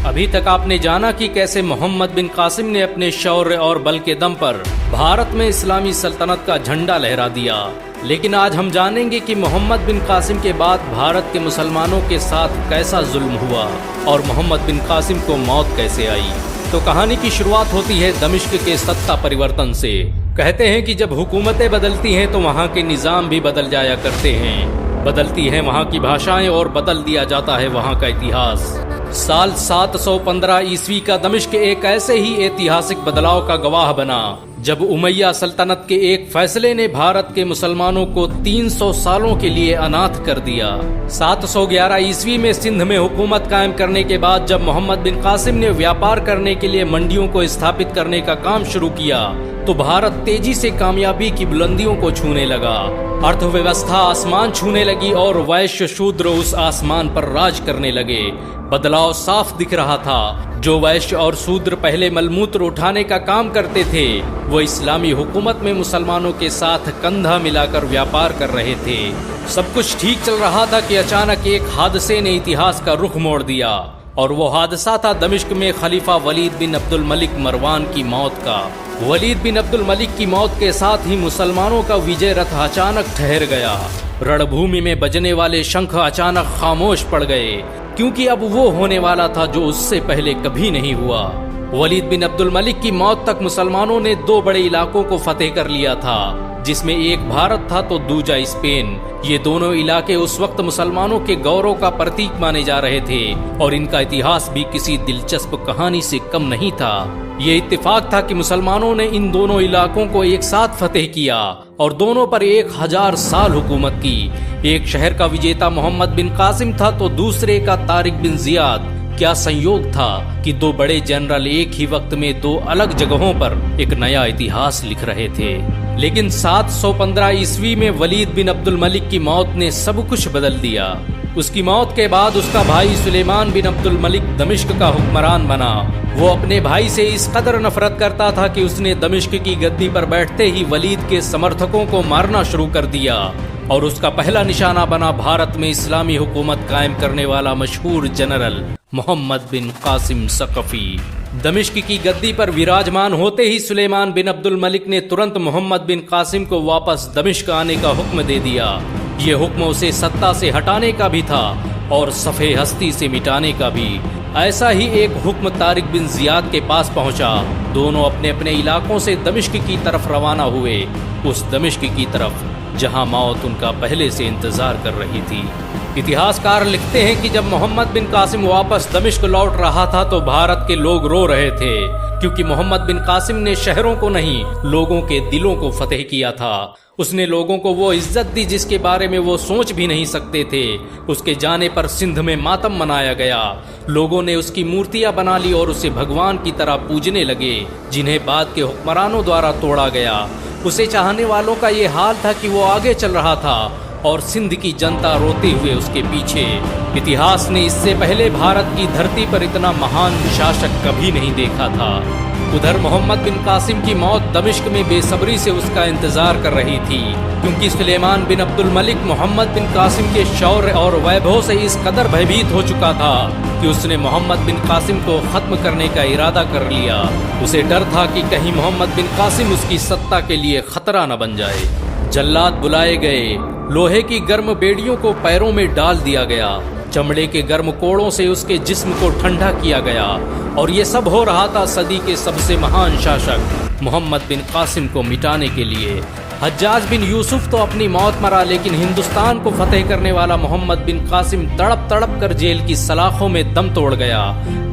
अभी तक आपने जाना कि कैसे मोहम्मद बिन कासिम ने अपने शौर्य और बल के दम पर भारत में इस्लामी सल्तनत का झंडा लहरा दिया। लेकिन आज हम जानेंगे कि मोहम्मद बिन कासिम के बाद भारत के मुसलमानों के साथ कैसा जुल्म हुआ और मोहम्मद बिन कासिम को मौत कैसे आई। तो कहानी की शुरुआत होती है दमिश्क के सत्ता परिवर्तन से। कहते हैं कि जब हुकूमतें बदलती हैं तो वहाँ के निज़ाम भी बदल जाया करते हैं, बदलती हैं वहाँ की भाषाएं और बदल दिया जाता है वहाँ का इतिहास। साल 715 ईस्वी का दमिश्क एक ऐसे ही ऐतिहासिक बदलाव का गवाह बना जब उमैया सल्तनत के एक फैसले ने भारत के मुसलमानों को 300 सालों के लिए अनाथ कर दिया। 711 ईस्वी में सिंध में हुकूमत कायम करने के बाद जब मोहम्मद बिन कासिम ने व्यापार करने के लिए मंडियों को स्थापित करने का काम शुरू किया तो भारत तेजी से कामयाबी की बुलंदियों को छूने लगा। अर्थव्यवस्था आसमान छूने लगी और वैश्य शूद्र उस आसमान पर राज करने लगे। बदलाव साफ दिख रहा था। जो वैश्य और शूद्र पहले मलमूत्र उठाने का काम करते थे वो इस्लामी हुकूमत में मुसलमानों के साथ कंधा मिलाकर व्यापार कर रहे थे। सब कुछ ठीक चल रहा था कि अचानक एक हादसे ने इतिहास का रुख मोड़ दिया और वो हादसा था दमिश्क में खलीफा वलीद बिन अब्दुल मलिक मरवान की मौत का। वलीद बिन अब्दुल मलिक की मौत के साथ ही मुसलमानों का विजय रथ अचानक ठहर गया। रणभूमि में बजने वाले शंख अचानक खामोश पड़ गए क्योंकि अब वो होने वाला था जो उससे पहले कभी नहीं हुआ। वलीद बिन अब्दुल मलिक की मौत तक मुसलमानों ने 2 बड़े इलाकों को फतेह कर लिया था, जिसमें एक भारत था तो दूजा स्पेन। ये दोनों इलाके उस वक्त मुसलमानों के गौरव का प्रतीक माने जा रहे थे और इनका इतिहास भी किसी दिलचस्प कहानी से कम नहीं था। ये इत्तेफाक था कि मुसलमानों ने इन दोनों इलाकों को एक साथ फतेह किया और दोनों पर 1000 साल हुकूमत की। एक शहर का विजेता मोहम्मद बिन कासिम था तो दूसरे का तारिक बिन जियाद। क्या संयोग था कि 2 बड़े जनरल एक ही वक्त में 2 अलग जगहों पर एक नया इतिहास लिख रहे थे। लेकिन 715 ईस्वी में वलीद बिन अब्दुल मलिक की मौत ने सब कुछ बदल दिया। उसकी मौत के बाद उसका भाई सुलेमान बिन अब्दुल मलिक दमिश्क का हुक्मरान बना। वो अपने भाई से इस कदर नफरत करता था कि उसने दमिश्क की गद्दी पर बैठते ही वलीद के समर्थकों को मारना शुरू कर दिया और उसका पहला निशाना बना भारत में इस्लामी हुकूमत कायम करने वाला मशहूर जनरल मोहम्मद बिन कासिम सकफी। दमिश्क की गद्दी पर विराजमान होते ही सुलेमान बिन अब्दुल मलिक ने तुरंत मोहम्मद बिन कासिम को वापस दमिश्क आने का हुक्म दे दिया। ये हुक्म उसे सत्ता से हटाने का भी था और सफ़े हस्ती से मिटाने का भी। ऐसा ही एक हुक्म तारिक बिन जियाद के पास पहुंचा। दोनों अपने अपने इलाकों से दमिश्क की तरफ रवाना हुए, उस दमिश्क की तरफ जहां मौत उनका पहले से इंतजार कर रही थी। इतिहासकार लिखते हैं कि जब मोहम्मद बिन कासिम वापस दमिश्क लौट रहा था तो भारत के लोग रो रहे थे क्योंकि मोहम्मद बिन कासिम ने शहरों को नहीं लोगों के दिलों को फतेह किया था। उसने लोगों को वो इज्जत दी जिसके बारे में वो सोच भी नहीं सकते थे। उसके जाने पर सिंध में मातम मनाया गया। लोगों ने उसकी मूर्तियां बना ली और उसे भगवान की तरह पूजने लगे, जिन्हें बाद के हुक्मरानों द्वारा तोड़ा गया। उसे चाहने वालों का ये हाल था कि वो आगे चल रहा था और सिंध की जनता रोते हुए उसके पीछे। इतिहास ने इससे पहले भारत की धरती पर इतना महान शासक कभी नहीं देखा था। उधर मोहम्मद बिन कासिम की मौत दमिश्क में बेसब्री से उसका इंतजार कर रही थी क्योंकि सुलेमान बिन अब्दुल मलिक मोहम्मद बिन कासिम के शौर्य और वैभव से इस कदर भयभीत हो चुका था कि उसने मोहम्मद बिन कासिम को खत्म करने का इरादा कर लिया। उसे डर था कि कहीं मोहम्मद बिन कासिम उसकी सत्ता के लिए खतरा न बन जाए। जल्लाद बुलाए गए, लोहे की गर्म बेड़ियों को पैरों में डाल दिया गया, चमड़े के गर्म कोड़ों से उसके जिस्म को ठंडा किया गया और ये सब हो रहा था सदी के सबसे महान शासक मोहम्मद बिन कासिम को मिटाने के लिए। हज्जाज बिन यूसुफ तो अपनी मौत मरा, लेकिन हिंदुस्तान को फतेह करने वाला मोहम्मद बिन कासिम तड़प तड़प कर जेल की सलाखों में दम तोड़ गया।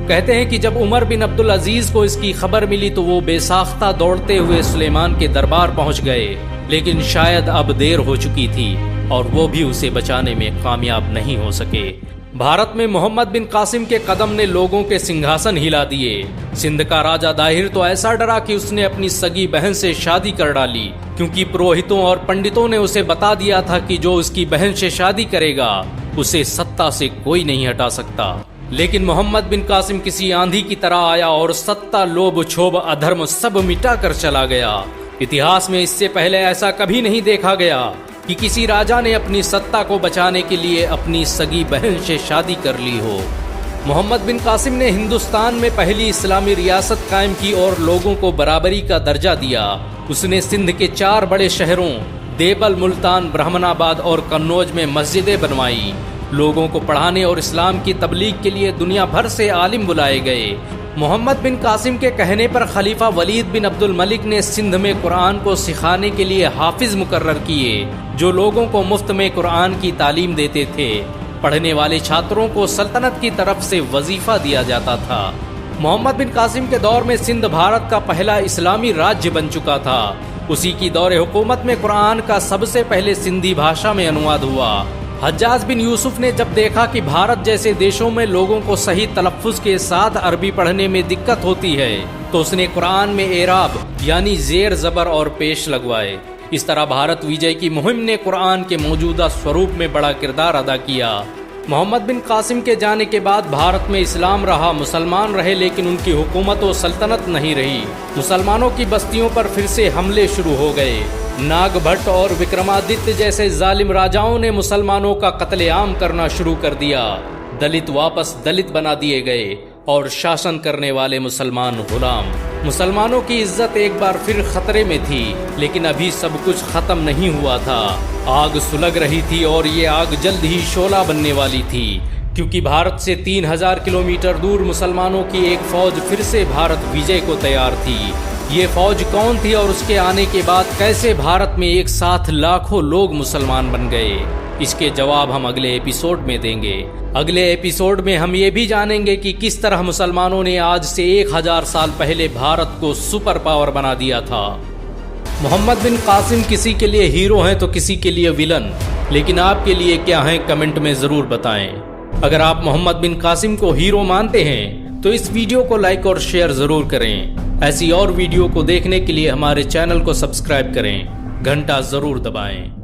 कहते हैं कि जब उमर बिन अब्दुल अजीज को इसकी खबर मिली तो वो बेसाख्ता दौड़ते हुए सुलेमान के दरबार पहुंच गए, लेकिन शायद अब देर हो चुकी थी और वो भी उसे बचाने में कामयाब नहीं हो सके। भारत में मोहम्मद बिन कासिम के कदम ने लोगों के सिंहासन हिला दिए। सिंध का राजा दाहिर तो ऐसा डरा कि उसने अपनी सगी बहन से शादी कर डाली क्योंकि पुरोहितों और पंडितों ने उसे बता दिया था कि जो उसकी बहन से शादी करेगा उसे सत्ता से कोई नहीं हटा सकता। लेकिन मोहम्मद बिन कासिम किसी आंधी की तरह आया और सत्ता, लोभ, क्षोभ, अधर्म सब मिटा कर चला गया। इतिहास में इससे पहले ऐसा कभी नहीं देखा गया कि किसी राजा ने अपनी सत्ता को बचाने के लिए अपनी सगी बहन से शादी कर ली हो। मोहम्मद बिन कासिम ने हिंदुस्तान में पहली इस्लामी रियासत कायम की और लोगों को बराबरी का दर्जा दिया। उसने सिंध के 4 बड़े शहरों देवल, मुल्तान, ब्राह्मणाबाद और कन्नौज में मस्जिदें बनवाई। लोगों को पढ़ाने और इस्लाम की तबलीग के लिए दुनिया भर से आलिम बुलाए गए। मोहम्मद बिन कासिम के कहने पर खलीफा वलीद बिन अब्दुल मलिक ने सिंध में कुरान को सिखाने के लिए हाफिज मुकर्रर किए, जो लोगों को मुफ्त में कुरान की तालीम देते थे। पढ़ने वाले छात्रों को सल्तनत की तरफ से वजीफा दिया जाता था। मोहम्मद बिन कासिम के दौर में सिंध भारत का पहला इस्लामी राज्य बन चुका था। उसी की दौरे हुकूमत में कुरान का सबसे पहले सिंधी भाषा में अनुवाद हुआ। हज्जाज बिन यूसुफ ने जब देखा कि भारत जैसे देशों में लोगों को सही तलफ्फुज के साथ अरबी पढ़ने में दिक्कत होती है, तो उसने कुरान में एराब यानी जेर, जबर और पेश लगवाए। इस तरह भारत विजय की मुहिम ने कुरान के मौजूदा स्वरूप में बड़ा किरदार अदा किया। मोहम्मद बिन कासिम के जाने के बाद भारत में इस्लाम रहा, मुसलमान रहे, लेकिन उनकी हुकूमत और सल्तनत नहीं रही। मुसलमानों की बस्तियों पर फिर से हमले शुरू हो गए। नागभट्ट और विक्रमादित्य जैसे जालिम राजाओं ने मुसलमानों का कत्लेआम करना शुरू कर दिया। दलित वापस दलित बना दिए गए और शासन करने वाले मुसलमान गुलाम। मुसलमानों की इज्जत एक बार फिर खतरे में थी, लेकिन अभी सब कुछ खत्म नहीं हुआ था। आग सुलग रही थी और ये आग जल्द ही शोला बनने वाली थी, क्योंकि भारत से 3000 किलोमीटर दूर मुसलमानों की एक फौज फिर से भारत विजय को तैयार थी। ये फौज कौन थी और उसके आने के बाद कैसे भारत में एक साथ लाखों लोग मुसलमान बन गए, इसके जवाब हम अगले एपिसोड में देंगे। अगले एपिसोड में हम ये भी जानेंगे कि किस तरह मुसलमानों ने आज से 1000 साल पहले भारत को सुपर पावर बना दिया था। मोहम्मद बिन कासिम किसी के लिए हीरो हैं तो किसी के लिए विलन, लेकिन आपके लिए क्या हैं कमेंट में जरूर बताएं। अगर आप मोहम्मद बिन कासिम को हीरो मानते हैं तो इस वीडियो को लाइक और शेयर जरूर करें। ऐसी और वीडियो को देखने के लिए हमारे चैनल को सब्सक्राइब करें, घंटा जरूर दबाएं।